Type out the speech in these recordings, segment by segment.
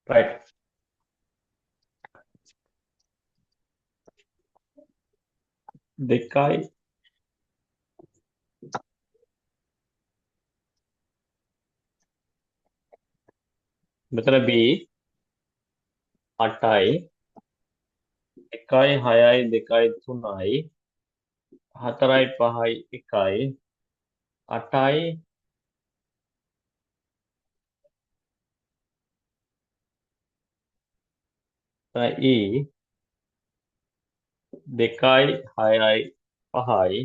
right. දෙකයි මෙතන B 8යි 1යි 6යි 2යි 3යි 4යි 5යි 1යි 8යි E 2යි 6යි 5යි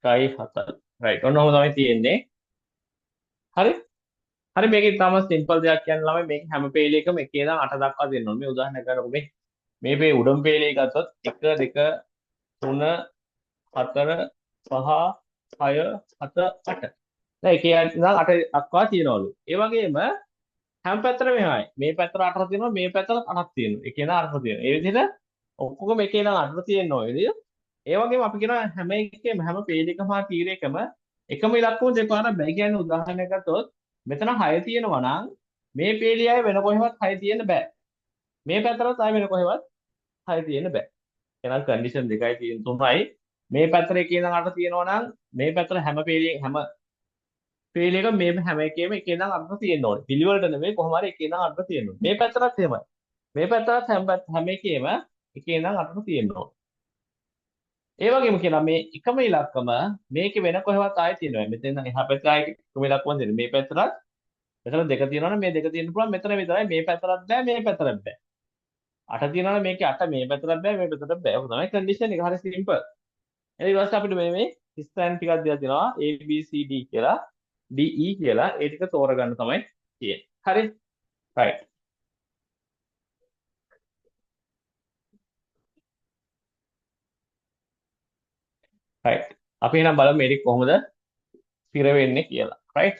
1යි 7යි right ඔන්න ඔහොම තමයි තියෙන්නේ හරි හරි මේක ඉතාම සිම්පල් දෙයක් කියන්න ළමයි මේක හැම පේලියකම එකේ ඉඳන් 8 දක්වා දෙන්න ඕනේ මේ උදාහරණයක් ගන්නකො මේ පේ උඩම පේලිය ගත්තොත් 1 2 3 4 5 6 7 8 දැන් එකේ ඉඳන් 8 දක්වා තියනවලු ඒ වගේම හැම පැත්තටම මෙහෙමයි මේ පැත්තට 8ක් තියෙනවා මේ පැත්තට 8ක් තියෙනවා එකේ ඉඳන් 8ක් තියෙනවා ඒ විදිහට ඔක්කොම එකේ ඉඳන් 8ක් තියෙනවා ඒ විදිහ ඒ වගේම අපි කියනවා හැම එකේම හැම පේජ් එකම හා තීරයකම එකම ඉලක්කම දෙපාරක් බෑ කියන්නේ උදාහරණයක් ගත්තොත් මෙතන 6 තියෙනවා නම් මේ පේලිය ආයේ වෙන කොහෙවත් 6 තියෙන්න බෑ. මේ පැත්තට ආයේ වෙන කොහෙවත් 6 තියෙන්න බෑ. එහෙනම් කන්ඩිෂන් දෙකයි තියෙන තුනයි. මේ පැත්තට එකේ ඉඳන් 8 තියෙනවා නම් මේ පැත්තට හැම පේලියක මේ හැම එකේම එකේ ඉඳන් 8 තියෙන්න ඕනේ. පිළිවෙලට නෙමෙයි කොහොම හරි එකේ ඉඳන් 8 තියෙන්න ඕනේ. මේ පැත්තටත් එහෙමයි. මේ පැත්තට හැම එකේම එකේ ඉඳන් 8 තියෙන්න ඕනේ. ඒ වගේම කියනවා මේ එකම ඉලක්කම මේකේ වෙන කොහෙවත් ආයෙ තියෙනවා. මෙතෙන් ඉඳන් එහා පැත්තට ආයෙ එකම ඉලක්කම දෙන්නේ. මේ පැත්තට මෙතන දෙක තියෙනවනේ මේ දෙක තියෙන්න පුළුවන් මෙතන විතරයි මේ පැත්තටත් බෑ මේ පැත්තටත් බෑ. 8 තියෙනවනේ මේකේ 8 මේ පැත්තටත් බෑ මේ පැත්තටත් බෑ. ඔක තමයි කන්ඩිෂන් එක. හරි සිම්පල්. ඊට පස්සේ අපිට මේ ස්ටෑන්ඩ් ටිකක් දීලා තියෙනවා A B C D කියලා D E කියලා ඒ ටික තෝරගන්න තමයි තියෙන්නේ. හරි? right. right. අපි එහෙනම් බලමු මේක කොහොමද ස්ථිර වෙන්නේ කියලා. right.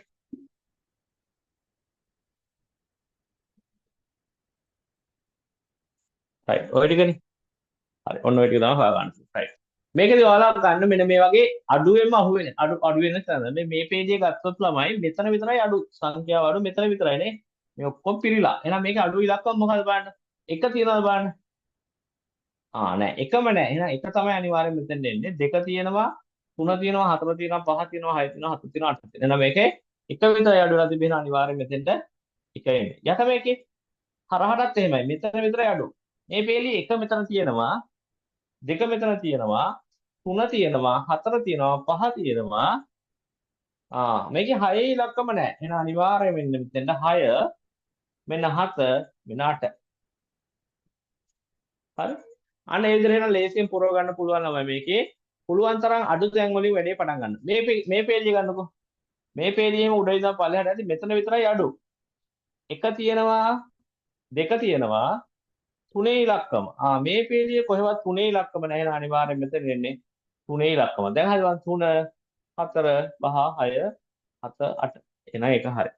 right. ඔය ටිකනේ. හරි. ඔන්න ඔය ටික තමයි හොයාගන්න. right. මේකදී ඔයාලා ගන්න මෙන්න මේ වගේ අඩුවෙන්ම අහුවෙන අඩු වෙන තැන මේ පේජ් එක ගත්තොත් ළමයි මෙතන විතරයි අඩු සංඛ්‍යාව අඩු මෙතන විතරයි නේ මේ ඔක්කොම පිරීලා එහෙනම් මේක අඩු ඉලක්කම මොකද්ද බලන්න එක තියනවාද බලන්න නෑ එකම නෑ එහෙනම් එක තමයි අනිවාර්යෙන් මෙතෙන් එන්නේ දෙක තියෙනවා තුන තියෙනවා හතර තියෙනවා පහ තියෙනවා හය තියෙනවා හත තියෙනවා අට තියෙනවා එහෙනම් මේකේ එක විතරයි අඩු වෙලා තිබෙන අනිවාර්යෙන් මෙතෙන්ට එක එන්නේ යට මේකේ හරහටත් එහෙමයි මෙතන විතරයි අඩු මේ පේලිය එක මෙතන තියෙනවා දෙක මෙතන තියෙනවා තුන තියෙනවා හතර තියෙනවා පහ තියෙනවා මේකේ 6 ඉලක්කම නැහැ එහෙනම් අනිවාර්යයෙන් මෙන්න මෙතෙන්ට 6 මෙන්න 7 මෙන්න 8 හරි අන්න ඒ විදිහට එහෙනම් ලේසියෙන් පුරව ගන්න පුළුවන් ළමයි මේකේ පුළුවන් තරම් අඩු තැන් වලින් වැඩේ පටන් ගන්න මේ පේජ් එක ගන්නකෝ මේ පේජියේම උඩ ඉඳන් පල්ලෙහාට ඇති මෙතන විතරයි අඩු එක තියෙනවා දෙක තියෙනවා තුනේ ඉලක්කම මේ පේජියේ කොහෙවත් තුනේ ඉලක්කම නැහැ එහෙනම් අනිවාර්යයෙන් මෙතන එන්නේ තුනේ ඉලක්කම දැන් හරිද 3 4 5 6 7 8 එහෙනම් ඒක හරි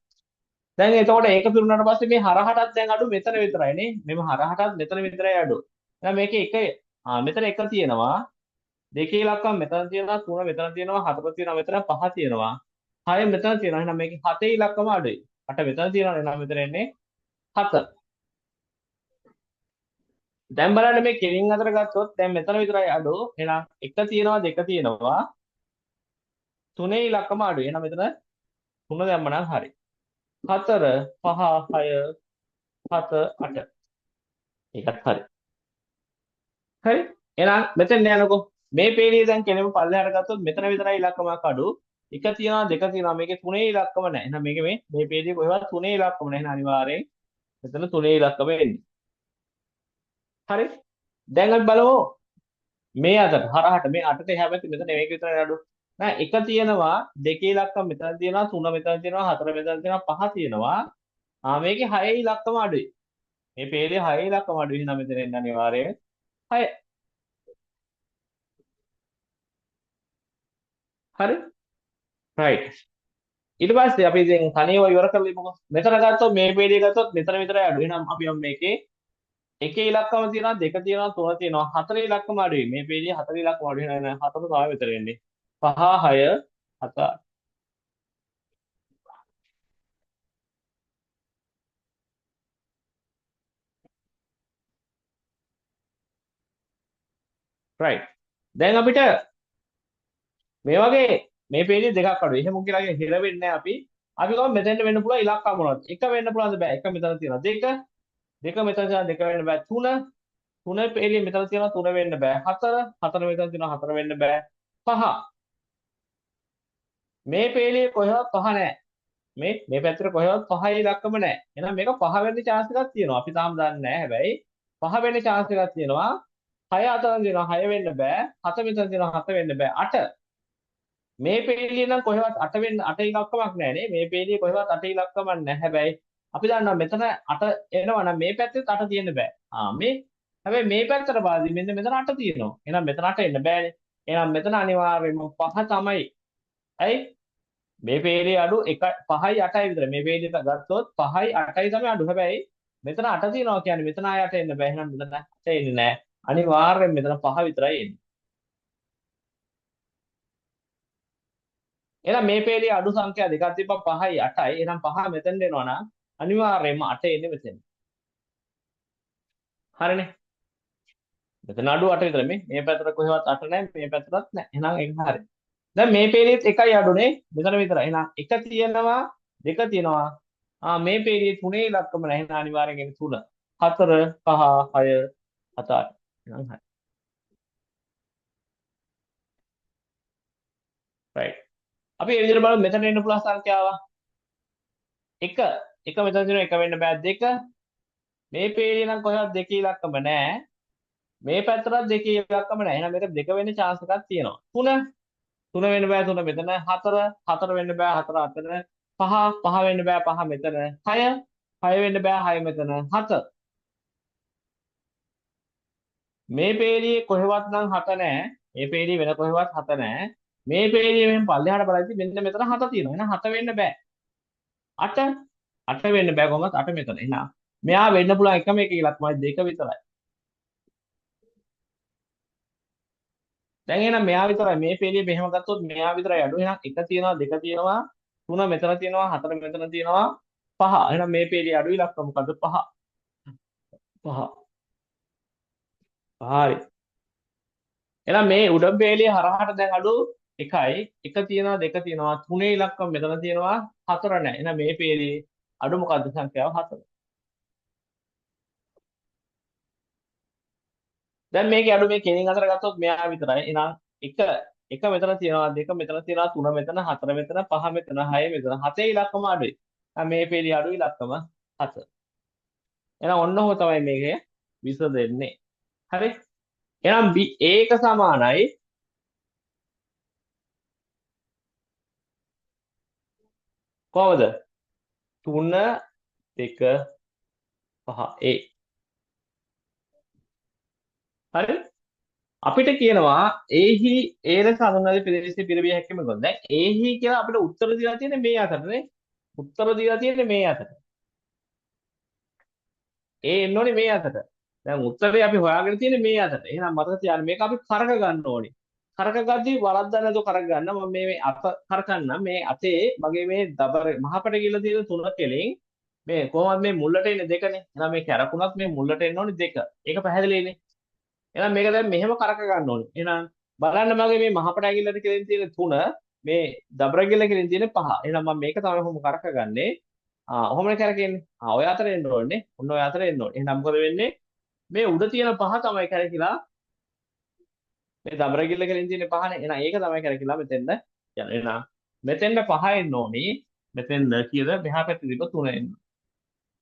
දැන් එතකොට ඒක පිරුණාට පස්සේ මේ හරහටත් දැන් අඩු මෙතන විතරයි නේ. මෙම හරහටත් මෙතන විතරයි අඩු. එහෙනම් මේකේ එක මෙතන එක තියෙනවා. දෙකේ ඉලක්කම් මෙතන තියෙනවා. තුන මෙතන තියෙනවා. හතර තියෙනවා. මෙතන පහ තියෙනවා. හය මෙතන තියෙනවා. එහෙනම් මේකේ හතේ ඉලක්කම අඩුයි. අට මෙතන තියෙනවා. එහෙනම් මෙතන එන්නේ හත. දැන් බලන්න මේ කෙලින් අතර ගත්තොත් දැන් මෙතන විතරයි අඩු. එහෙනම් එක තියෙනවා දෙක තියෙනවා. තුනේ ඉලක්කම අඩුයි. එහෙනම් මෙතන තුන දැම්මනම් හරි. 4 5 6 7 8 ඒකත් හරි. හරි එහෙනම් මෙතෙන් යනකො මේ පේළිය දැන් කෙනෙම පල්ලෙහාට ගත්තොත් මෙතන විතරයි ඉලක්කමක් අඩු එක තියෙනවා දෙක තියෙනවා මේකේ තුනේ ඉලක්කම නැහැ එහෙනම් මේක මේ පේළිය කොහෙවත් තුනේ ඉලක්කම නැහැ එහෙනම් අනිවාර්යෙන් මෙතන තුනේ ඉලක්කම එන්නේ හරි දැන් අපි බලමු මේ අතට හරහට මේ අටට එහා පැත්තේ මෙතන මේක විතරයි අඩු නෑ එක තියෙනවා දෙකේ ඉලක්කම මෙතන තියෙනවා තුන මෙතන තියෙනවා හතර මෙතන තියෙනවා පහ තියෙනවා මේකේ හයේ ඉලක්කම අඩුයි මේ පේළිය හයේ ඉලක්කම අඩුයි එහෙනම් මෙතන එන්නේ අනිවාර්යෙන් 6 හරි right ඊට පස්සේ අපි දැන් තනියම ඉවර කරලා ඉමුකෝ. මෙතන ගත්තොත් මේ පේළිය ගත්තොත් මෙතන විතරයි අඩු. එහෙනම් අපි යමු මේකේ එකේ ඉලක්කම තියෙනවා දෙක තියෙනවා තුන තියෙනවා හතරේ ඉලක්කම අඩුයි. මේ පේළිය හතරේ ඉලක්කම අඩුයි. එහෙනම් හතර තමයි මෙතන එන්නේ. 5 6 7 right දැන් අපිට මේ වගේ මේ පේජේ දෙකක් අඩුයි. එහෙම කියලා හිර වෙන්නේ නැහැ අපි. අපි ගමු මෙතෙන්ට වෙන්න පුළුවන් ඉලක්ක මොනවද? එක වෙන්න පුළුවන්ද බෑ. එක මෙතන තියෙනවා. දෙක දෙක මෙතන තියෙනවා. දෙක වෙන්න බෑ. තුන තුන පේලිය මෙතන තියෙනවා. තුන වෙන්න බෑ. හතර හතර මෙතන තියෙනවා. හතර වෙන්න බෑ. පහ මේ පේලියේ කොහෙවත් පහ නැහැ. මේ පැත්තට කොහෙවත් පහයි ඉලක්කම නැහැ. එහෙනම් මේක පහ වෙන්න chance එකක් තියෙනවා. අපි තාම දන්නේ නැහැ. හැබැයි පහ වෙන්න chance එකක් තියෙනවා. 6 අතන තියෙනවා. 6 වෙන්න බෑ. 7 මෙතන තියෙනවා. 7 වෙන්න බෑ. 8 මේ පේලිය නම් කොහෙවත් 8 වෙන්න 8 ඉලක්කමක් නැහැ නේ. මේ පේලිය කොහෙවත් 8 ඉලක්කමක් නැහැ. හැබැයි අපි දන්නවා මෙතන 8 එනවා නම් මේ පැත්තෙත් 8 තියෙන්න බෑ. මේ හැබැයි මේ පැත්තට බලද්දි මෙන්න මෙතන 8 තියෙනවා. එහෙනම් මෙතන 8 එන්න බෑනේ. එහෙනම් මෙතන අනිවාර්යයෙන්ම 5 තමයි. ඇයි? මේ පේලිය අඩු 1 5යි 8යි විතර. මේ පේලියට ගත්තොත් 5යි 8යි තමයි අඩු. හැබැයි මෙතන 8 තියෙනවා කියන්නේ මෙතන ආය 8 එන්න බෑ. එහෙනම් මෙතන 8 එන්නේ නැහැ. අනිවාර්යයෙන් මෙතන 5 විතරයි එන්නේ. එහෙනම් මේ පේලිය අඩු සංඛ්‍යා දෙකක් තිබ්බා 5යි 8යි. එහෙනම් 5 මෙතෙන් දෙනවා නම් අනිවාර්යයෙන්ම 8 එන්නේ මෙතෙන්. හරිනේ. මෙතන අඩු 8 විතර මේ පැත්තට කොහෙවත් 8 නැහැ. මේ පැත්තටත් නැහැ. එහෙනම් ඒක හරි. දැන් මේ පේලියෙත් එකයි අඩුනේ. මෙතන විතර. එහෙනම් 1 තියෙනවා 2 තියෙනවා. මේ පේලියේ 3 ඉලක්කම නැහැ. එහෙනම් අනිවාර්යෙන් එන්නේ 3. 4 5 6 7 8. එහෙනම් හරි. right. අපි මේ විදිහට බලමු මෙතන එන්න පුළුවන් සංඛ්‍යාව. 1 1 මෙතන තියෙනවා 1 වෙන්න බෑ 2 මේ පේලිය නම් කොහෙවත් 2 ඉලක්කම නැහැ. මේ පැත්තටත් 2 ඉලක්කම නැහැ. එහෙනම් මේක 2 වෙන්න chance එකක් තියෙනවා. 3 3 වෙන්න බෑ 3 මෙතන 4 4 වෙන්න බෑ 4 අතන 5 5 වෙන්න බෑ 5 මෙතන 6 6 වෙන්න බෑ 6 මෙතන 7 මේ පේලියේ කොහෙවත් නම් 7 නැහැ. මේ පේලියේ වෙන කොහෙවත් 7 නැහැ. මේ පේලියේ මෙහෙන් පල්ලෙහාට බලද්දි මෙන්න මෙතන 7 තියෙනවා. එහෙනම් 7 වෙන්න බෑ. 8 8 වෙන්න බෑ කොහොමද 8 මෙතන. එහෙනම් මෙයා වෙන්න පුළුවන් එකම එක ඉලක්කමයි 2 විතරයි. දැන් එහෙනම් මෙයා විතරයි මේ පේලිය මෙහෙම ගත්තොත් මෙයා විතරයි අඩු. එහෙනම් 1 තියෙනවා 2 තියෙනවා 3 මෙතන තියෙනවා 4 මෙතන තියෙනවා 5. එහෙනම් මේ පේලිය අඩු ඉලක්ක මොකද්ද 5. 5. හරි. එහෙනම් මේ උඩ පේලිය හරහාට දැන් අඩු 1යි 1 තියෙනවා 2 තියෙනවා 3 ඉලක්කම මෙතන තියෙනවා 4 නැහැ. එහෙනම් මේ පේලියේ අඩු මොකද්ද සංඛ්‍යාව 4. දැන් මේකේ අඩු මේ කෙනින් අතර ගත්තොත් මෙයා විතරයි. එහෙනම් 1 1 මෙතන තියෙනවා 2 මෙතන තියෙනවා 3 මෙතන 4 මෙතන 5 මෙතන 6 මෙතන 7 ඉලක්කම අඩුයි. මේ පේලිය අඩු ඉලක්කම 7. එහෙනම් ඔන්න ඔහොම තමයි මේකේ විසඳෙන්නේ. හරි. එහෙනම් ඒක සමානයි කොහොමද? 3 2 5 හරි. අපිට කියනවා ඒහි ඒ ලෙස හඳුන්වන ප්‍රදේශයේ පිරවිය හැකි මොකද? දැන් ඒහි කියලා අපිට උත්තර දීලා තියෙන්නේ මේ අතරනේ. උත්තර දීලා තියෙන්නේ මේ අතර. එන්න ඕනේ මේ අතට. දැන් උත්තරේ අපි හොයාගෙන තියෙන්නේ මේ අතට. එහෙනම් මතක තියාගන්න මේක අපි කරක ගන්න ඕනේ. කරක ගද්දී වරද්දන්න නැතුව කරක ගන්න. මම මේ අත කරකන්න මේ අතේ මගේ මේ දබර මහපට කියලා තියෙන තුන කෙලින් මේ කොහොමද මේ මුල්ලට එන්නේ දෙකනේ. එහෙනම් මේ කැරකුණත් මේ මුල්ලට එන්න ඕනේ දෙක. ඒක පැහැදිලිනේ. එහෙනම් මේක දැන් මෙහෙම කරක ගන්න ඕනේ. එහෙනම් බලන්න මගේ මේ මහපට ඇඟිල්ලට කෙලින් තියෙන තුන මේ දබර ඇඟිල්ල කෙලින් තියෙන පහ. එහෙනම් මම මේක තමයි කොහොම කරක ගන්නේ. ඔහොමනේ කරකෙන්නේ. ඔය අතර එන්න ඕනේ. ඔන්න ඔය අතර එන්න ඕනේ. එහෙනම් මොකද වෙන්නේ? මේ උඩ තියෙන පහ තමයි කරකිලා මේ දබරගිල්ල කෙලින් තියෙන පහනේ. එහෙනම් ඒක තමයි කරකිලා මෙතෙන්ද යන. එහෙනම් මෙතෙන්ද පහ එන්න ඕනේ. මෙතෙන්ද කීයද? මෙහා පැත්තේ තිබ්බ 3 එන්න.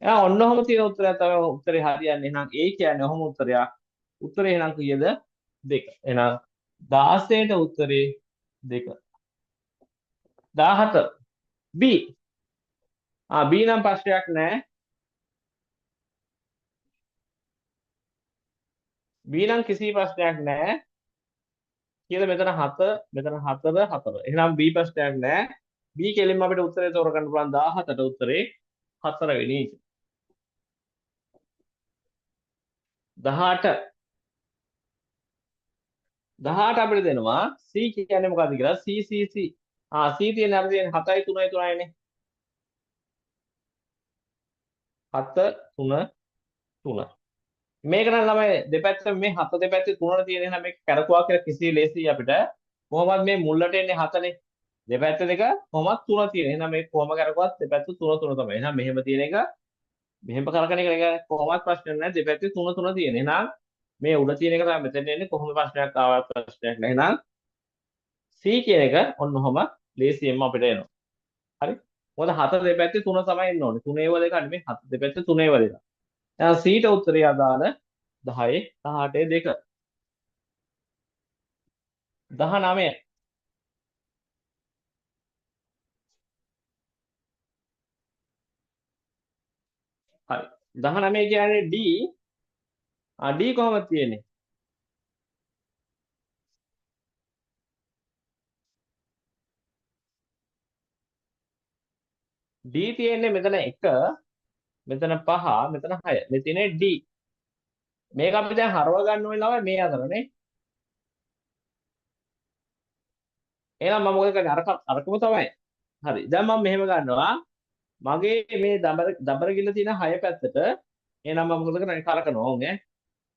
එහෙනම් ඔන්න ඔහොම තියෙන උත්තරය තමයි උත්තරේ හරියන්නේ. එහෙනම් ඒ කියන්නේ ඔහොම උත්තරයක්. උත්තරේ එහෙනම් කීයද? 2. එහෙනම් 16ට උත්තරේ 2. 17 B. B නම් ප්‍රශ්නයක් නැහැ. B නම් කිසි ප්‍රශ්නයක් නැහැ. කීයද මෙතන 7 මෙතන 4 4. එහෙනම් B ප්‍රශ්නයක් නැහැ. B කෙලින්ම අපිට උත්තරේ තෝරගන්න පුළුවන් 17ට උත්තරේ 4 වෙනි එක. 18 18 අපිට දෙනවා C කියන්නේ මොකද්ද කියලා C C C. C තියෙන අපිට තියෙන 7යි 3යි 3යිනේ. 7 3 3. මේක නම් ළමයි දෙපැත්ත මේ හත දෙපැත්තේ තුනට තියෙන එහෙනම් මේක කරකුවා කියලා කිසි ලේසි අපිට කොහොමද මේ මුල්ලට එන්නේ හතනේ දෙපැත්ත දෙක කොහොමද තුන තියෙන එහෙනම් මේ කොහොම කරකුවත් දෙපැත්ත තුන තුන තමයි එහෙනම් මෙහෙම තියෙන එක මෙහෙම කරකන එක කොහොමවත් ප්‍රශ්න නැහැ දෙපැත්තේ තුන තුන තියෙන එහෙනම් මේ උඩ තියෙන එක තමයි මෙතන එන්නේ කොහොම ප්‍රශ්නයක් ආවත් ප්‍රශ්නයක් නැහැ එහෙනම් C කියන එක ඔන්න ඔහම ලේසියෙන්ම අපිට එනවා හරි මොකද හත දෙපැත්තේ තුන තමයි එන්න ඕනේ තුනේව දෙක නෙමෙයි හත දෙපැත්තේ තුනේව දෙක එහෙනම් C ට උත්තරය අදාළ 10 18 2 19 හරි 19 කියන්නේ D D කොහොමද තියෙන්නේ D තියෙන්නේ මෙතන 1 මෙතන 5 මෙතන 6 මේ තියෙන්නේ D මේක අපි දැන් හරව ගන්න ඕනේ ළමයි මේ අතරනේ එහෙනම් මම මොකද කරන්නේ අරකම තමයි හරි දැන් මම මෙහෙම ගන්නවා මගේ මේ දබර ගිල්ල තියෙන 6 පැත්තට එහෙනම් මම මොකද කරන්නේ කරකනවා ඕන් ඈ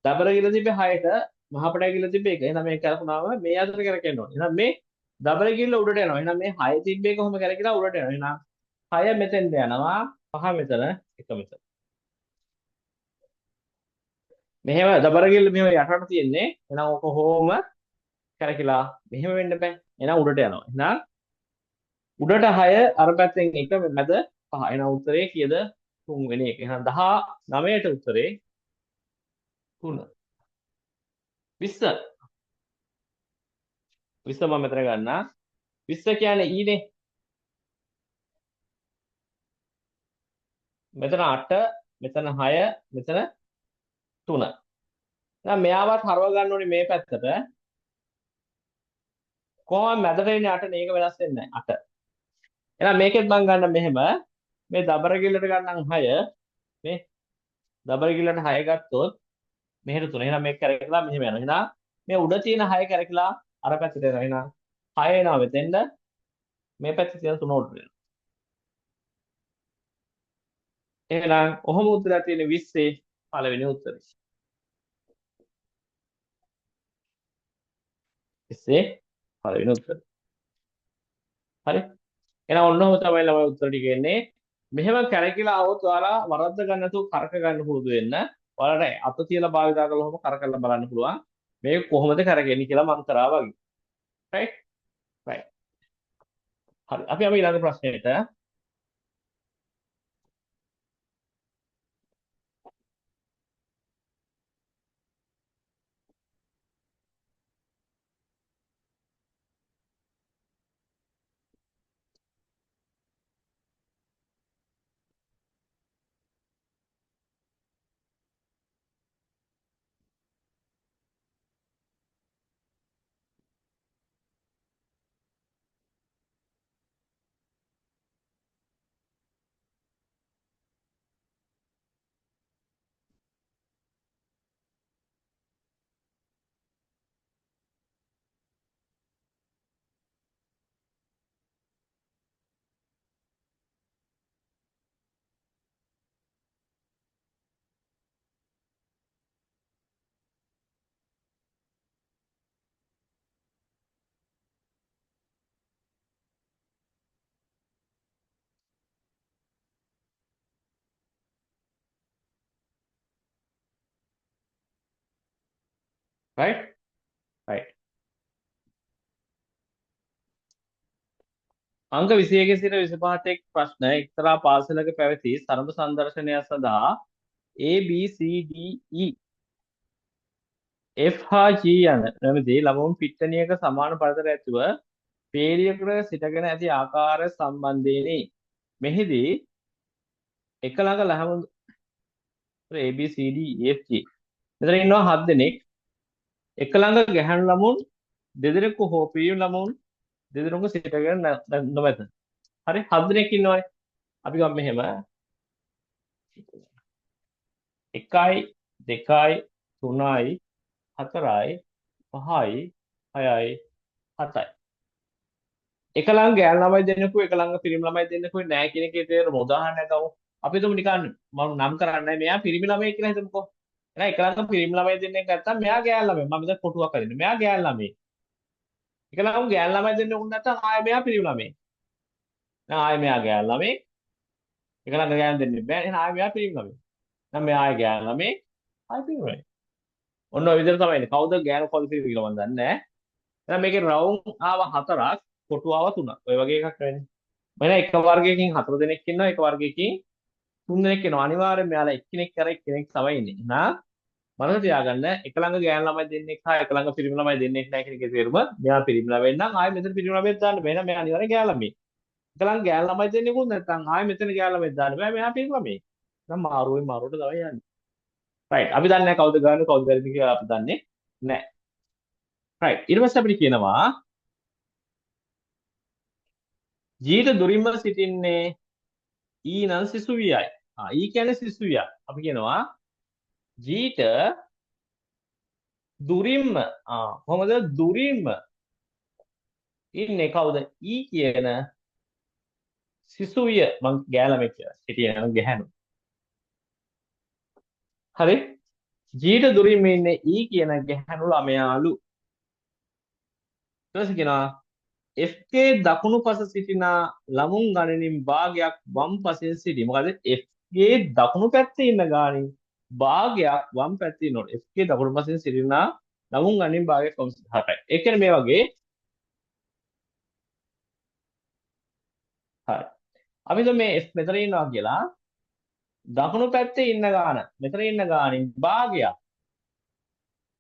දබර ගිල්ල තිබ්බේ 6ට මහපඩ ගිල්ල තිබ්බේ 1 එහෙනම් මේක කරකුණාම මේ අතර කරකෙන්න ඕනේ එහෙනම් මේ දබර ගිල්ල උඩට යනවා එහෙනම් මේ 6 තිබ්බේ කොහොම කරකිලා උඩට යනවා එහෙනම් 6 මෙතෙන්ට යනවා 5 මෙතන 1 මෙතන මෙහෙම දබර ගිල්ල මෙහෙම යටට තියෙන්නේ එහෙනම් ඔක කොහොම කරකිලා මෙහෙම වෙන්න බෑ එහෙනම් උඩට යනවා එහෙනම් උඩට 6 අර පැත්තෙන් 1 මැද 5 එහෙනම් උත්තරේ කීයද 3 වෙනි එක එහෙනම් 19ට උත්තරේ 3 20 20 මම මෙතන ගන්නවා 20 කියන්නේ ඊනේ මෙතන 8 මෙතන 6 මෙතන 3 දැන් මෙයාවත් හරව ගන්න ඕනේ මේ පැත්තට කොහොම මැදට එන්නේ 8 නේ ඒක වෙනස් වෙන්නේ නැහැ 8 එහෙනම් මේකෙත් මම ගන්න මෙහෙම මේ දබර ගිල්ලට ගන්නම් 6 මේ දබර ගිල්ලට 6 ගත්තොත් මෙහෙට 3 එහෙනම් මේක කරකලා මෙහෙම යනවා එහෙනම් මේ උඩ තියෙන 6 කරකලා අර පැත්තට යනවා එහෙනම් 6 එනවා මෙතෙන්ද මේ පැත්තේ තියෙන 3 උඩට යනවා එහෙනම් ඔහොම උත්තරයක් තියෙන 20 පළවෙනි උත්තරේ 20 පළවෙනි උත්තරේ හරි එහෙනම් ඔන්නෝම තමයි ළමයි උත්තර ටික එන්නේ මෙහෙම කැරකිලා આવොත් ඔයාලා වරද්ද ගන්න නැතුව කරක ගන්න පුරුදු වෙන්න ඔයාලට අත තියලා භාවිතා කළොම කරකලා බලන්න පුළුවන් මේක කොහොමද කරගෙන්නේ කියලා මම කරා වගේ රයිට් රයිට් හරි අපි ඊළඟ ප්‍රශ්නෙට රයිට් රයිට් අංක 21 සිට 25 එක් ප්‍රශ්න එක්තරා පාසලක පැවති සරඹ සංදර්ශනය සඳහා A B C D E F හා G යන නැමැති ළමුන් පිට්ටනියක සමාන පරතර ඇතුව පේලියකට සිටගෙන ඇති ආකාරය සම්බන්ධයෙනි. මෙහිදී එක ළඟ ළමුන් A B C D E F G මෙතන ඉන්නවා 7 දෙනෙක්. එක ළඟ ගැහැණු ළමුන් දෙදෙනෙකු හෝ පිරිමි ළමුන් දෙදෙනෙකු සිටගෙන නොමැත. හරි 7 දෙනෙක් ඉන්නවනේ. අපි ගමු මෙහෙම 1යි 2යි 3යි 4යි 5යි 6යි 7යි. එක ළඟ ගෑනු ළමයි දෙන්නෙකු එක ළඟ පිරිමි ළමයි දෙන්නෙකුයි නැහැ කියන එකේ තේරුම උදාහරණයක් ගමු. අපි තුමු නිකන් මම නම් කරන්නේ මෙයා පිරිමි ළමයි කියලා හිතමුකෝ. එහෙනම් එක ළඟ පිරිමි ළමයි දෙන්නෙක් නැත්තම් මෙයා ගෑනු ළමයි. මම මෙතන කොටුවක් අරින්න. මෙයා ගෑනු ළමයි. එක ළඟ ගෑනු ළමයි දෙන්නෙක් නැත්තම් ආයෙ මෙයා පිරිමි ළමයි. දැන් ආයෙ මෙයා ගෑනු ළමයි. එක ළඟ ගෑනු දෙන්නෙක් බෑ. එහෙනම් ආයෙ මෙයා පිරිමි ළමයි. දැන් මෙයා ආයෙ ගෑනු ළමයි. ආයෙ පිරිමි ළමයි. ඔන්න ඔය විදිහට තමයි ඉන්නේ. කවුද ගෑනු කවුද පිරිමි කියලා මම දන්නේ නැහැ. එහෙනම් මේකේ රවුම් ආව 4ක්, කොටු ආව 3ක්. ඔය වගේ එකක් වෙන්නේ. මම එක වර්ගයකින් 4 දෙනෙක් ඉන්නවා, එක වර්ගයකින් 3 දෙනෙක් ඉන්නවා. අනිවාර්යෙන්ම මෙයාලා එක්කෙනෙක් කර එක්කෙනෙක් තමයි ඉන්නේ. එහෙනම් මනස තියාගන්න එක ළඟ ගෑනු ළමයි දෙන්නෙක් හා එක ළඟ පිරිමි ළමයි දෙන්නෙක් නැහැ කියන එකේ තේරුම මෙයා පිරිමි ළමයි නම් ආයෙ මෙතන පිරිමි ළමයි දාන්න බෑ. එහෙනම් මෙයා අනිවාර්යෙන් ගෑනු ළමයි. එක ළඟ ගෑනු ළමයි දෙන්නෙකුත් නැත්නම් ආයෙ මෙතන ගෑනු ළමයි දාන්න බෑ. මෙයා පිරිමි ළමයි. නම් මාරුවෙන් මාරුවට තමයි යන්නේ. රයිට්. අපි දන්නේ නැහැ කවුද ගාන කවුද වැරදි කියලා අපි දන්නේ නැහැ. රයිට්. ඊට පස්සේ අපිට කියනවා ජීවිත දුරින්ම සිටින්නේ ඊ නම් සිසු වියයි. ඊ කියන්නේ සිසු විය. අපි කියනවා ජීවිත දුරින්ම කොහොමද දුරින්ම ඉන්නේ කවුද? ඊ කියන සිසුවිය මං ගෑළමෙක් කියලා. හිටියනම් ගැහැණු. හරි? ජීවිත දුරින්ම ඉන්නේ ඊ කියන ගැහැණු ළමයාලු. ඊට පස්සේ කියනවා FK දකුණු පස සිටින ළමුන් ගණනින් භාගයක් වම් පසෙන් සිටි. මොකද FK දකුණු පැත්තේ ඉන්න ගානින් භාගයක් වම් පැත්තේ ඉන්නකොට FK දකුණු පසෙන් සිටින ළමුන් ගණනින් භාගයක් වම් හරයි. ඒ කියන්නේ මේ වගේ හරි. අපි හිතමු මේ F මෙතන ඉන්නවා කියලා දකුණු පැත්තේ ඉන්න ගාන මෙතන ඉන්න ගානින් භාගයක්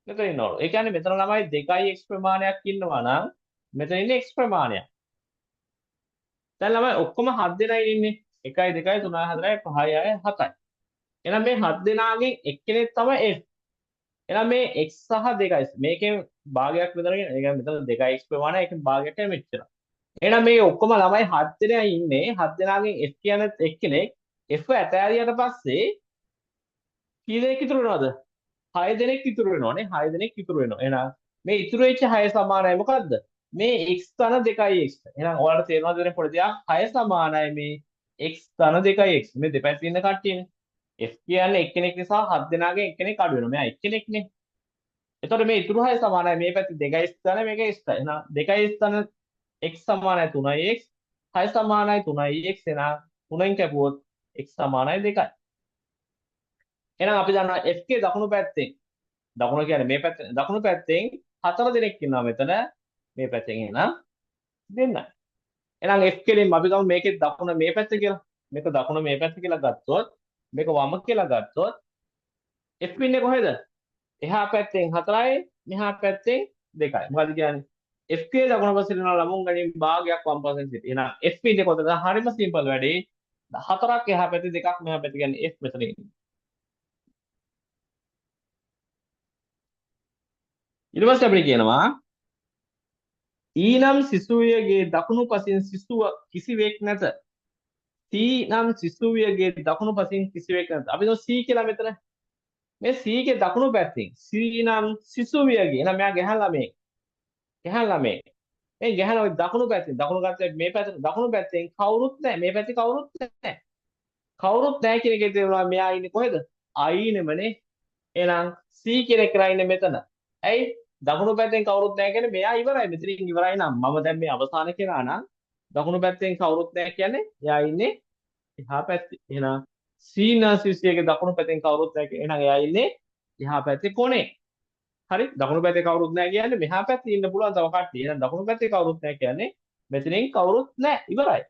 මෙතන ඉන්නවලු. ඒ කියන්නේ මෙතන ළමයි 2යි x ප්‍රමාණයක් ඉන්නවා නම් මෙතන ඉන්නේ x ප්‍රමාණයක්. දැන් ළමයි ඔක්කොම 7 දෙනයි ඉන්නේ. 1යි 2යි 3යි 4යි 5යි 6යි 7යි. එහෙනම් මේ 7 දෙනාගෙන් එක්කෙනෙක් තමයි f. එහෙනම් මේ x සහ 2යි මේකෙන් භාගයක් විතරගෙන ඒ කියන්නේ මෙතන 2යි x ප්‍රමාණය ඒකෙන් භාගයක් මෙච්චර. එහෙනම් මේ ඔක්කොම ළමයි 7 දෙනා ඉන්නේ 7 දෙනාගෙන් f කියන එක්කෙනෙක් f ඇතෑරියට පස්සේ කී දෙනෙක් ඉතුරු වෙනවද? 6 දෙනෙක් ඉතුරු වෙනවනේ 6 දෙනෙක් ඉතුරු වෙනවා. එහෙනම් මේ ඉතුරු වෙච්ච 6 සමානයි මොකද්ද? මේ x ධන 2x. එහෙනම් ඔයාලට තේරෙනවද දැන් පොඩි දෙයක් 6 සමානයි මේ x ධන 2x. මේ දෙපැත්තේ ඉන්න කට්ටියනේ. f කියන්නේ එක්කෙනෙක් නිසා 7 දෙනාගෙන් එක්කෙනෙක් අඩු වෙනවා. මෙයා එක්කෙනෙක්නේ. එතකොට මේ ඉතුරු 6 සමානයි මේ පැත්තේ 2x ධන මේක x ධන. එහෙනම් 2x ධන x සමානයි 3x. 6 සමානයි 3x. එහෙනම් 3ෙන් කැපුවොත් x සමානයි 2යි. එහෙනම් අපි දන්නවා f ගේ දකුණු පැත්තෙන් දකුණ කියන්නේ මේ පැත්තේ දකුණු පැත්තෙන් 4 දෙනෙක් ඉන්නවා මෙතන මේ පැත්තෙන් එහෙනම් දෙන්නයි. එහෙනම් f කෙලින්ම අපි ගමු මේකේ දකුණ මේ පැත්ත කියලා. මේක දකුණ මේ පැත්ත කියලා ගත්තොත් මේක වම කියලා ගත්තොත් f ඉන්නේ කොහෙද? එහා පැත්තෙන් 4යි මෙහා පැත්තෙන් 2යි. මොකද කියන්නේ? f ගේ දකුණ පස්සේ යන ළමුන් ගණන් භාගයක් වම් පස්සෙන් සිට. එහෙනම් f ඉන්නේ කොතනද? හරිම සිම්පල් වැඩේ. 4ක් එහා පැත්තේ 2ක් මෙහා පැත්තේ කියන්නේ f මෙතන ඉන්නේ. ඊට පස්සේ අපිට කියනවා ඊනම් සිසුවියගේ දකුණු පසින් සිසුව කිසිවෙක් නැත. C නම් සිසුවියගේ දකුණු පසින් කිසිවෙක් නැත. අපි දෝ C කියලා මෙතන. මේ C ගේ දකුණු පැත්තෙන් C නම් සිසුවියගේ. එහෙනම් මෙයා ගැහැණු ළමයෙක්. ගැහැණු ළමයෙක්. මේ ගැහැණු දකුණු පැත්තෙන් දකුණු පැත්තේ මේ පැත්තට දකුණු පැත්තෙන් කවුරුත් නැහැ. මේ පැත්තේ කවුරුත් නැහැ. කවුරුත් නැහැ කියන එකේ තේරුණා මෙයා ඉන්නේ කොහෙද? අයිනෙමනේ. එහෙනම් C කියන එක ඉන්නේ මෙතන. ඇයි? දකුණු පැත්තෙන් කවුරුත් නැහැ කියන්නේ මෙයා ඉවරයි. මෙතනින් ඉවරයි නම් මම දැන් මේ අවසාන කෙනා නම් දකුණු පැත්තෙන් කවුරුත් නැහැ කියන්නේ එයා ඉන්නේ එහා පැත්තේ. එහෙනම් සීනාසිසියගේ දකුණු පැත්තෙන් කවුරුත් නැහැ කියන්නේ එහෙනම් එයා ඉන්නේ එහා පැත්තේ කොනේ. හරි? දකුණු පැත්තේ කවුරුත් නැහැ කියන්නේ මෙහා පැත්තේ ඉන්න පුළුවන් තව කට්ටිය. එහෙනම් දකුණු පැත්තේ කවුරුත් නැහැ කියන්නේ මෙතනින් කවුරුත් නැහැ ඉවරයි.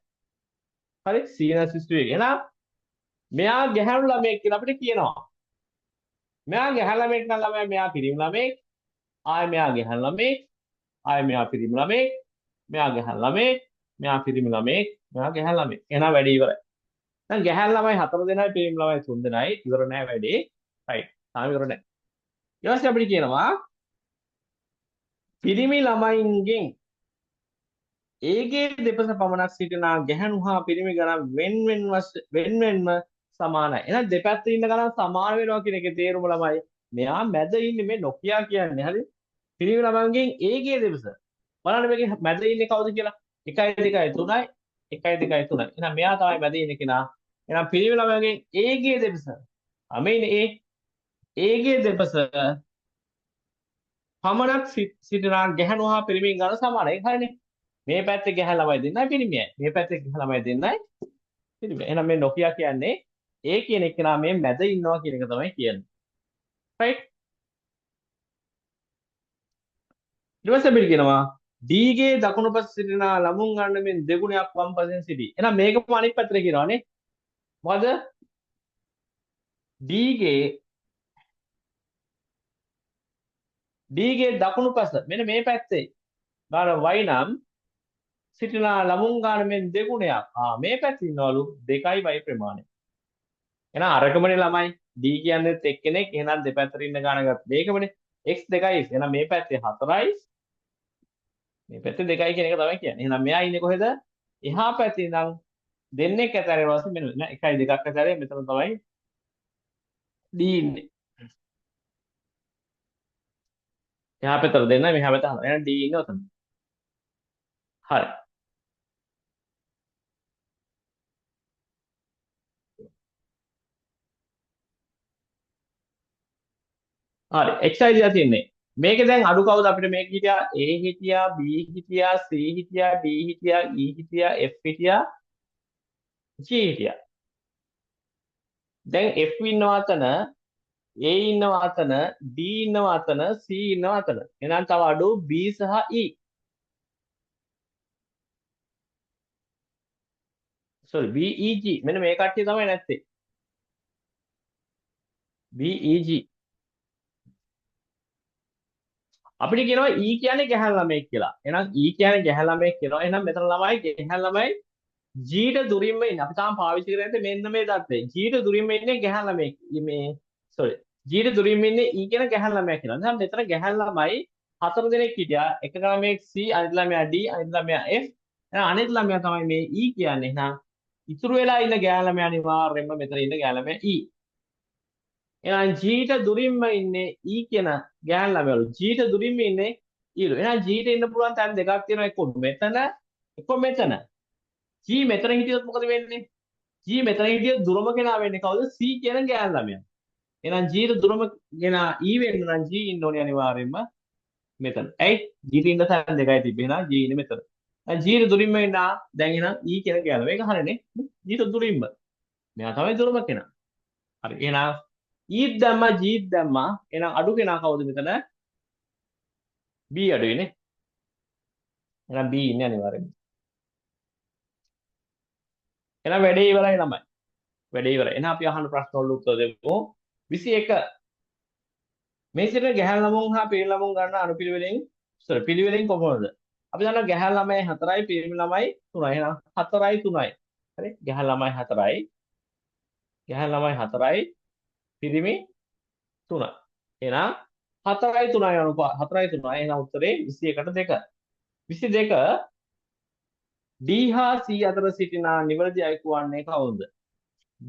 හරි? සීනාසිසියගේ. එහෙනම් මෙයා ගැහැණු ළමයෙක් කියලා අපිට කියනවා. මෙයා ගැහැණු ළමයෙක් නම් ළමයා මෙයා පිරිමි ළමයෙක්. ආය මෙයා ගැහැණු ළමයෙක්. ආය මෙයා පිරිමි ළමයෙක්. මෙයා ගැහැණු ළමයෙක්. මෙයා පිරිමි ළමයෙක්. මෙයා ගැහැණු ළමයෙක්. එහෙනම් වැඩේ ඉවරයි. දැන් ගැහැණු ළමයි 4 දෙනයි පිරිමි ළමයි 3 දෙනයි ඉවර නෑ වැඩේ. රයිට්. තාම ඉවර නෑ. ඊට පස්සේ අපිට කියනවා පිරිමි ළමයින්ගෙන් ඒගේ දෙපස පමණක් සිටින ගැහැණු හා පිරිමි ගණන් වෙන්වෙන්ම සමානයි. එහෙනම් දෙපැත්තේ ඉන්න ගණන් සමාන වෙනවා කියන එකේ තේරුම ළමයි. මෙයා මැද ඉන්නේ මේ නොකියා කියන්නේ. හරි? පිරිමි ළමයින්ගෙන් ඒගේ දෙපස. බලන්න මේකේ මැද ඉන්නේ කවුද කියලා? 1 2 3යි 1 2 3යි. එහෙනම් මෙයා තමයි මැද ඉන්නේ කෙනා. එහෙනම් පිරිමි ළමයින්ගෙන් ඒගේ දෙපස. මේ ඉන්නේ A ගේ දෙපස පමණක් සිටිනා ගැහැණු හා පිරිමින් ගන්න සමානයි. හරිනේ. මේ පැත්තේ ගැහැණු ළමයි දෙන්නයි පිරිමියයි. මේ පැත්තේ ගැහැණු ළමයි දෙන්නයි පිරිමියයි. එහෙනම් මේ නොකිය කියන්නේ A කියන එක්කෙනා මේ මැද ඉන්නවා කියන එක තමයි කියන්නේ. right? ඊට පස්සේ අපිට කියනවා D ගේ දකුණු පස සිටිනා ළමුන් ගන්න මෙන් දෙගුණයක් වම් පසෙන් සිටී. එහෙනම් මේකම අනිත් පැත්තට කියනවානේ. මොකද D ගේ D ගේ දකුණු පස මෙන්න මේ පැත්තේ ගන්න y නම් සිටිනා ළමුන් ගන්න මෙන් දෙගුණයක්. මේ පැත්තේ ඉන්නවලු 2යි y ප්‍රමාණය. එහෙනම් අරකමනේ ළමයි D කියන්නේත් එක්කෙනෙක්. එහෙනම් දෙපැත්තට ඉන්න ගාන ගත්ත මේකමනේ x 2යි. එහෙනම් මේ පැත්තේ 4යි මේ පැත්තේ 2යි කියන එක තමයි කියන්නේ. එහෙනම් මෙයා ඉන්නේ කොහෙද? එහා පැත්තේ ඉඳන් දෙන්නෙක් ඇතරේ වාසේ මෙන්න 1යි 2ක් ඇතරේ මෙතන තමයි D ඉන්නේ. එහා පැත්තට දෙන්න මෙහා පැත්තට හදන්න. එහෙනම් D ඉන්නේ ඔතන. හරි. හරි xi දිහා තියන්නේ. මේකේ දැන් අඩු කවුද අපිට මේක හිටියා A හිටියා B හිටියා C හිටියා D හිටියා E හිටියා F හිටියා G හිටියා. දැන් F ඉන්නවා අතන A ඉන්නවා අතන D ඉන්නවා අතන C ඉන්නවා අතන. එහෙනම් තව අඩු B සහ E. sorry B E G මෙන්න මේ කට්ටිය තමයි නැත්තේ. B E G අපිට කියනවා E කියන්නේ ගැහැණු ළමයෙක් කියලා. එහෙනම් E කියන්නේ ගැහැණු ළමයෙක් කියනවා. එහෙනම් මෙතන ළමයි ගැහැණු ළමයි G ට දුරින්ම ඉන්නේ. අපි තාම පාවිච්චි කරන්නේ නැත්තේ මෙන්න මේ தත්ත්වය. G ට දුරින්ම ඉන්නේ ගැහැණු ළමයෙක්. මේ sorry G ට දුරින්ම ඉන්නේ E කියන ගැහැණු ළමයා කියලා. එහෙනම් මෙතන ගැහැණු ළමයි 4 දෙනෙක් හිටියා. එක ළමයෙක් C, අනිත් ළමයා D, අනිත් ළමයා F. එහෙනම් අනිත් ළමයා තමයි මේ E කියන්නේ. එහෙනම් ඉතුරු වෙලා ඉන්න ගැහැණු ළමයා අනිවාර්යයෙන්ම මෙතන ඉන්න ගැහැණු ළමයා E. එහෙනම් G ට දුරින්ම ඉන්නේ E කියන ගැහැණු ළමයලු. G ට දුරින්ම ඉන්නේ E ලු. එහෙනම් G ට ඉන්න පුළුවන් තැන් දෙකක් තියෙනවා. එක්ක මෙතන, එක්ක මෙතන. G මෙතන හිටියොත් මොකද වෙන්නේ? G මෙතන හිටියොත් දුරම කෙනා වෙන්නේ කවුද? C කියන ගැහැණු ළමයා. එහෙනම් G ට දුරම කෙනා E වෙන්න නම් G ඉන්න ඕනේ අනිවාර්යයෙන්ම මෙතන. ඇයි? G ට ඉන්න තැන් දෙකයි තිබ්බේ. එහෙනම් G ඉන්නේ මෙතන. දැන් G ට දුරින්ම ඉන්න දැන් එහෙනම් E කියන ගැහැණු. මේක හරිනේ. G ට දුරින්ම. මෙයා තමයි දුරම කෙනා. හරි. එහෙනම් ඊත් දැම්මා ජීත් දැම්මා. එහෙනම් අඩු කෙනා කවුද මෙතන? B අඩුයිනේ. එහෙනම් B ඉන්නේ අනිවාර්යයෙන්ම. එහෙනම් වැඩේ ඉවරයි ළමයි. වැඩේ ඉවරයි. එහෙනම් අපි අහන ප්‍රශ්න වලට උත්තර දෙමු. 21. මේ සිට ගැහැණු ළමුන් හා පිරිමි ළමුන් ගන්න අනුපිළිවෙලෙන් පිළිවෙලෙන් කොහොමද? අපි දන්නවා ගැහැණු ළමයි 4යි පිරිමි ළමයි 3යි. එහෙනම් 4යි 3යි. හරි? ගැහැණු ළමයි 4යි. ගැහැණු ළමයි 4යි පිරිමි 3යි. එහෙනම් 4යි 3යි අනුපාත 4යි 3යි. එහෙනම් උත්තරේ 21ට 2. 22 D හා C අතර සිටිනා නිවැරදි අයෙකු වන්නේ කවුද?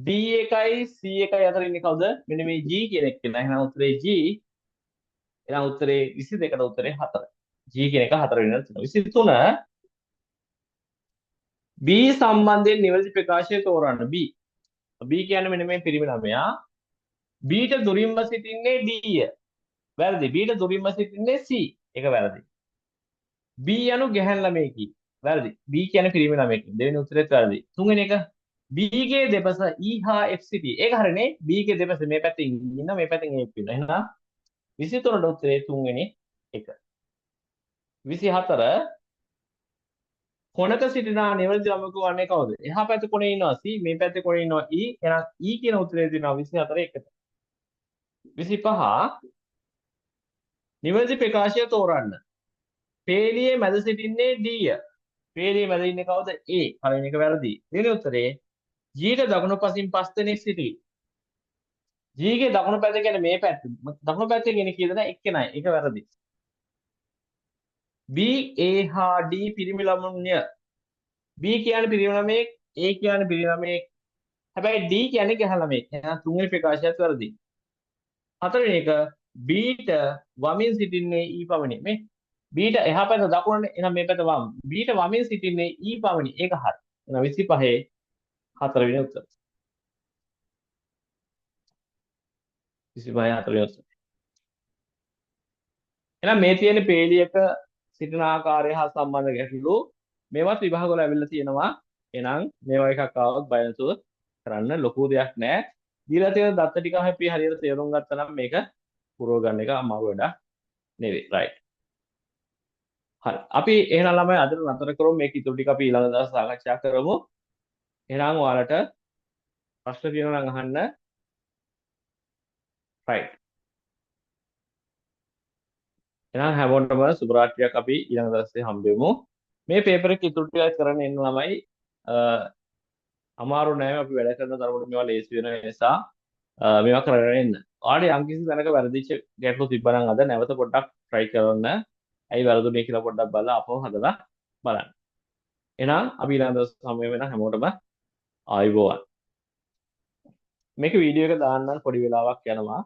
D එකයි C එකයි අතර ඉන්නේ කවුද? මෙන්න මේ G කියන එක කියලා. එහෙනම් උත්තරේ G. එහෙනම් උත්තරේ 22ට උත්තරේ 4. G කියන එක 4 වෙනවා. 23 B සම්බන්ධයෙන් නිවැරදි ප්‍රකාශය තෝරන්න. B. B කියන්නේ මෙන්න මේ පිරිමි ළමයා. B ට දුරින්ම සිටින්නේ D. වැරදි. B ට දුරින්ම සිටින්නේ C. ඒක වැරදි. B යනු ගැහැණු ළමයෙකි. වැරදි. B කියන්නේ පිරිමි ළමයෙක්. දෙවෙනි උත්තරේත් වැරදි. තුන්වෙනි එක B ගේ දෙපස E හා F සිටී. ඒක හරිනේ. B ගේ දෙපස මේ පැත්තෙන් ඉන්න මේ පැත්තෙන් F ඉන්න. එහෙනම් 23ට උත්තරේ තුන්වෙනි එක. 24 කොනක සිටිනා නිවැරදි ළමයෙකු වන්නේ කවුද? එහා පැත්තේ කොනේ ඉන්නවා C, මේ පැත්තේ කොනේ ඉන්නවා E. එහෙනම් E කියන උත්තරේ දෙනවා 24 එකට. 25 නිවැරදි ප්‍රකාශය තෝරන්න. පේලියේ මැද සිටින්නේ D. පේලියේ මැද ඉන්නේ කවුද? A. පළවෙනි එක වැරදි. දෙවෙනි උත්තරේ G ට දකුණු පසින් 5 දෙනෙක් සිටී. G ගේ දකුණු පැත්ත කියන්නේ මේ පැත්ත. දකුණු පැත්තේ කියන්නේ කී දෙනා? එක්කෙනයි. ඒක වැරදි. B, A හා D පිරිමි ළමුන්ය. B කියන්නේ පිරිමි ළමයෙක්, A කියන්නේ පිරිමි ළමයෙක්. හැබැයි D කියන්නේ ගැහැණු ළමයෙක්. එහෙනම් තුන්වෙනි ප්‍රකාශයත් වැරදි. හතරවෙනි එක B ට වමින් සිටින්නේ E පමණි. මේ B ට එහා පැත්ත දකුණනේ. එහෙනම් මේ පැත්ත වම්. B ට වමින් සිටින්නේ E පමණි. ඒක හරි. එහෙනම් 25 හතරවෙනි උත්තර. 26 B ට වමින් සිටින්නේ E පමණි. ඒක හරි. එහෙනම් 25 හතරවෙනි උත්තර. 27 B ට 25 එහෙනම් මේ තියෙන පේලියක සිටින ආකාරය හා සම්බන්ධ ගැටලු මේවත් විභාග වල ඇවිල්ලා තියෙනවා. එහෙනම් මේවා එකක් ආවොත් බය නැතුව කරන්න ලොකු දෙයක් නෑ. දීලා තියෙන දත්ත ටික අපි හරියට තේරුම් ගත්තා නම් මේක පුරව ගන්න එක අමාරු වැඩක් නෙවෙයි. රයිට්. හරි. අපි එහෙනම් ළමයි අද නතර කරමු. මේක ඉතුරු ටික අපි ඊළඟ දවස් සාකච්ඡා කරමු. එහෙනම් ඔයාලට ප්‍රශ්න තියෙනවා නම් අහන්න. රයිට්. එහෙනම් හැමෝටම සුබ රාත්‍රියක් අපි ඊළඟ දවසේ හම්බෙමු. මේ පේපර් එක ඉතුරු ටික කරන්න එන්න ළමයි අමාරු නෑ අපි වැඩ කරන තරමට මේවා ලේසි වෙන නිසා මේවා කරගෙන එන්න. ඔයාලට යම්කිසි තැනක වැරදිච්ච ගැටලු තිබ්බනම් අද නැවත පොඩ්ඩක් try කරන්න. ඇයි වැරදුනේ කියලා පොඩ්ඩක් බලලා අපව හදලා බලන්න. එහෙනම් අපි ඊළඟ දවස් හමු වෙන හැමෝටම ආයුබෝවන්. මේක වීඩියෝ එක දාන්න පොඩි වෙලාවක් යනවා.